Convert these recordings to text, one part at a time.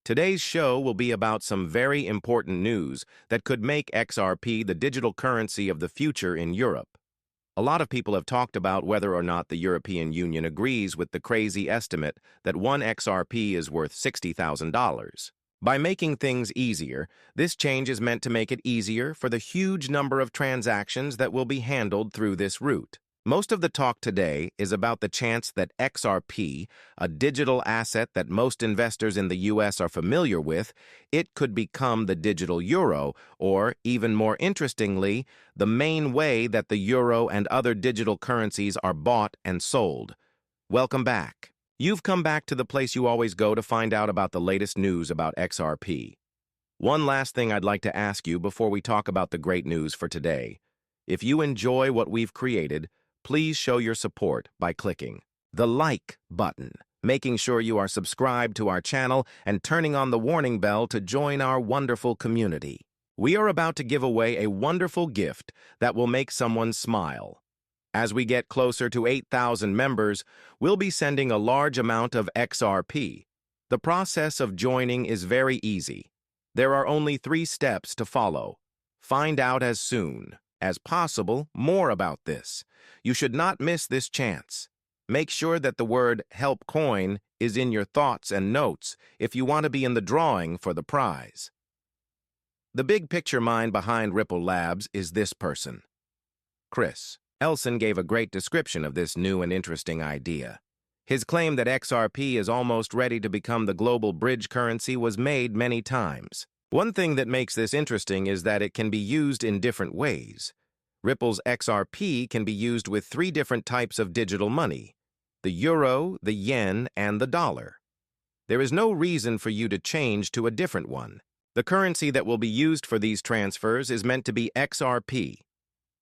Today's show will be about some very important news that could make XRP the digital currency of the future in Europe. A lot of people have talked about whether or not the European Union agrees with the crazy estimate that one XRP is worth $60,000. By making things easier, this change is meant to make it easier for the huge number of transactions that will be handled through this route. Most of the talk today is about the chance that XRP, a digital asset that most investors in the US are familiar with, it could become the digital euro, or, even more interestingly, the main way that the euro and other digital currencies are bought and sold. Welcome back. You've come back to the place you always go to find out about the latest news about XRP. One last thing I'd like to ask you before we talk about the great news for today. If you enjoy what we've created, please show your support by clicking the like button, making sure you are subscribed to our channel, and turning on the warning bell to join our wonderful community. We are about to give away a wonderful gift that will make someone smile. As we get closer to 8,000 members, we'll be sending a large amount of XRP. The process of joining is very easy. There are only 3 steps to follow. Find out as soon as possible more about this. You should not miss this chance. Make sure that the word "help coin" is in your thoughts and notes if you want to be in the drawing for the prize. The big picture mind behind Ripple Labs is this person. Chris Elson gave a great description of this new and interesting idea. His claim that XRP is almost ready to become the global bridge currency was made many times. One thing that makes this interesting is that it can be used in different ways. Ripple's XRP can be used with 3 different types of digital money: the euro, the yen, and the dollar. There is no reason for you to change to a different one. The currency that will be used for these transfers is meant to be XRP.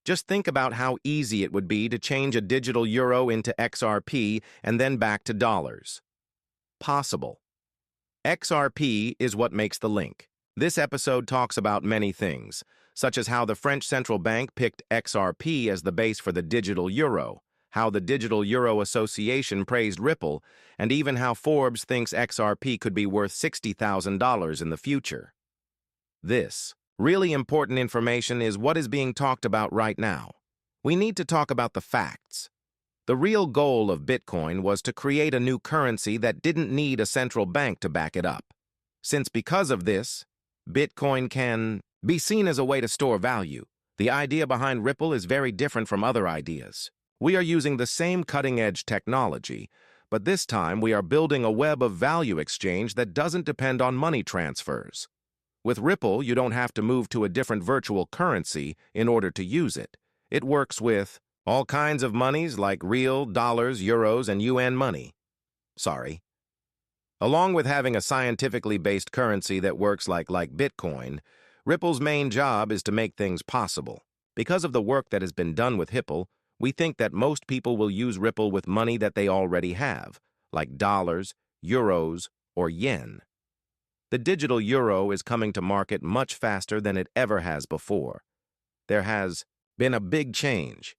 Just think about how easy it would be to change a digital euro into XRP and then back to dollars. Possible. XRP is what makes the link. This episode talks about many things, such as how the French central bank picked XRP as the base for the digital euro, how the Digital Euro Association praised Ripple, and even how Forbes thinks XRP could be worth $60,000 in the future. This really important information is what is being talked about right now. We need to talk about the facts. The real goal of Bitcoin was to create a new currency that didn't need a central bank to back it up. Since because of this, Bitcoin can be seen as a way to store value. The idea behind Ripple is very different from other ideas. We are using the same cutting-edge technology, but this time we are building a web of value exchange that doesn't depend on money transfers. With Ripple, you don't have to move to a different virtual currency in order to use it. It works with all kinds of monies like real, dollars, euros, and UN money. Along with having a scientifically based currency that works like Bitcoin, Ripple's main job is to make things possible. Because of the work that has been done with Ripple, we think that most people will use Ripple with money that they already have, like dollars, euros, or yen. The digital euro is coming to market much faster than it ever has before. There has been a big change.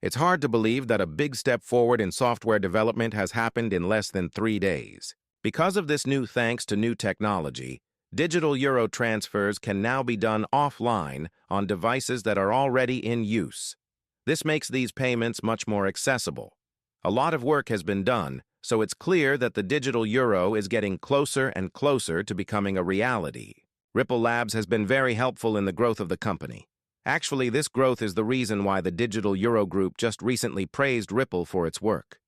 It's hard to believe that a big step forward in software development has happened in less than 3 days. Because of this thanks to new technology, digital euro transfers can now be done offline on devices that are already in use. This makes these payments much more accessible. A lot of work has been done, so it's clear that the digital euro is getting closer and closer to becoming a reality. Ripple Labs has been very helpful in the growth of the company. Actually, this growth is the reason why the Digital Euro Group just recently praised Ripple for its work.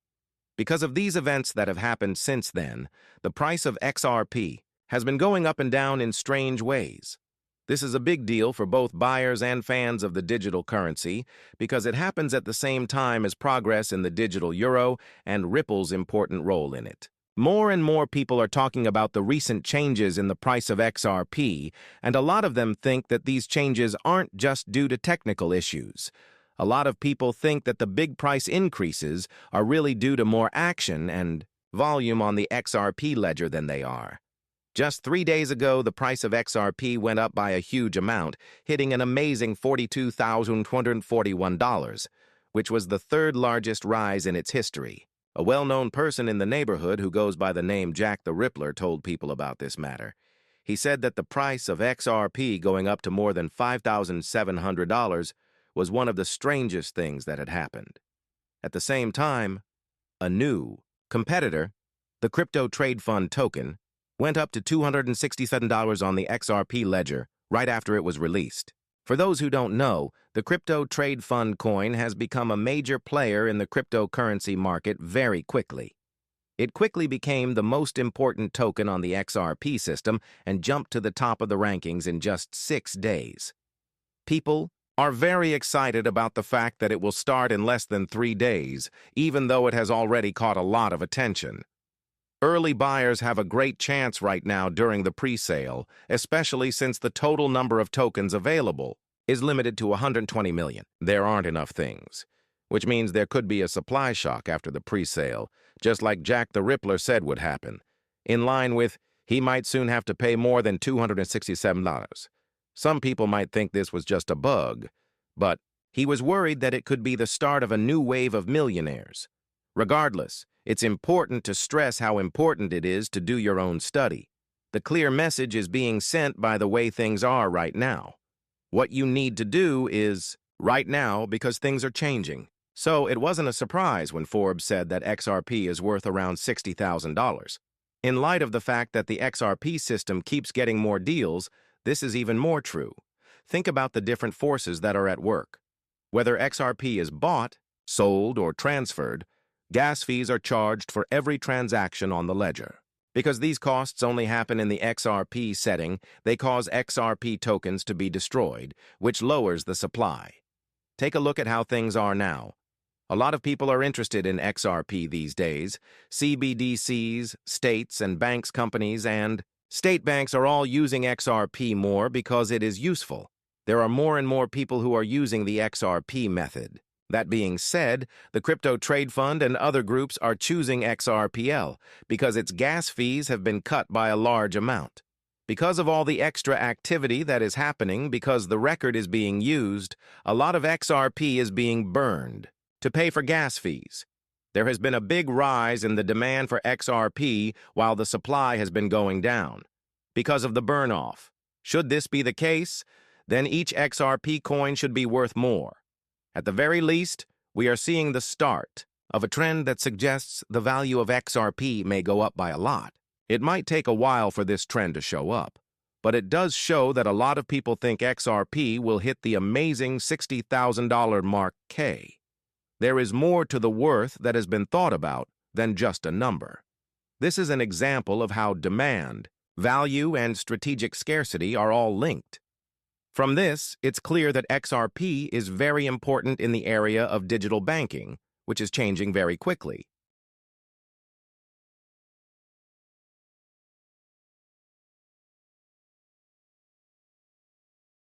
Because of these events that have happened since then, the price of XRP has been going up and down in strange ways. This is a big deal for both buyers and fans of the digital currency because it happens at the same time as progress in the digital euro and Ripple's important role in it. More and more people are talking about the recent changes in the price of XRP, and a lot of them think that these changes aren't just due to technical issues. A lot of people think that the big price increases are really due to more action and volume on the XRP ledger than they are. Just 3 days ago, the price of XRP went up by a huge amount, hitting an amazing $42,241, which was the 3rd largest rise in its history. A well-known person in the neighborhood who goes by the name Jack the Rippler told people about this matter. He said that the price of XRP going up to more than $5,700 was one of the strangest things that had happened. At the same time, a new competitor, the crypto trade fund token, went up to $267 on the XRP ledger right after it was released. For those who don't know, the crypto trade fund coin has become a major player in the cryptocurrency market very quickly. It quickly became the most important token on the XRP system and jumped to the top of the rankings in just 6 days. People are very excited about the fact that it will start in less than 3 days, even though it has already caught a lot of attention. Early buyers have a great chance right now during the pre-sale, especially since the total number of tokens available is limited to 120 million. There aren't enough things, which means there could be a supply shock after the pre-sale, just like Jack the Rippler said would happen, in line with he might soon have to pay more than $267. Some people might think this was just a bug, but he was worried that it could be the start of a new wave of millionaires. Regardless, it's important to stress how important it is to do your own study. The clear message is being sent by the way things are right now. What you need to do is right now because things are changing. So it wasn't a surprise when Forbes said that XRP is worth around $60,000. In light of the fact that the XRP system keeps getting more deals, this is even more true. Think about the different forces that are at work. Whether XRP is bought, sold, or transferred, gas fees are charged for every transaction on the ledger. Because these costs only happen in the XRP setting, they cause XRP tokens to be destroyed, which lowers the supply. Take a look at how things are now. A lot of people are interested in XRP these days. CBDCs, states, and banks companies and state banks are all using XRP more because it is useful. There are more and more people who are using the XRP method. That being said, the Crypto Trade Fund and other groups are choosing XRPL because its gas fees have been cut by a large amount. Because of all the extra activity that is happening because the record is being used, a lot of XRP is being burned to pay for gas fees. There has been a big rise in the demand for XRP while the supply has been going down because of the burn-off. Should this be the case, then each XRP coin should be worth more. At the very least, we are seeing the start of a trend that suggests the value of XRP may go up by a lot. It might take a while for this trend to show up, but it does show that a lot of people think XRP will hit the amazing $60,000 mark K. There is more to the worth that has been thought about than just a number. This is an example of how demand, value, and strategic scarcity are all linked. From this, it's clear that XRP is very important in the area of digital banking, which is changing very quickly.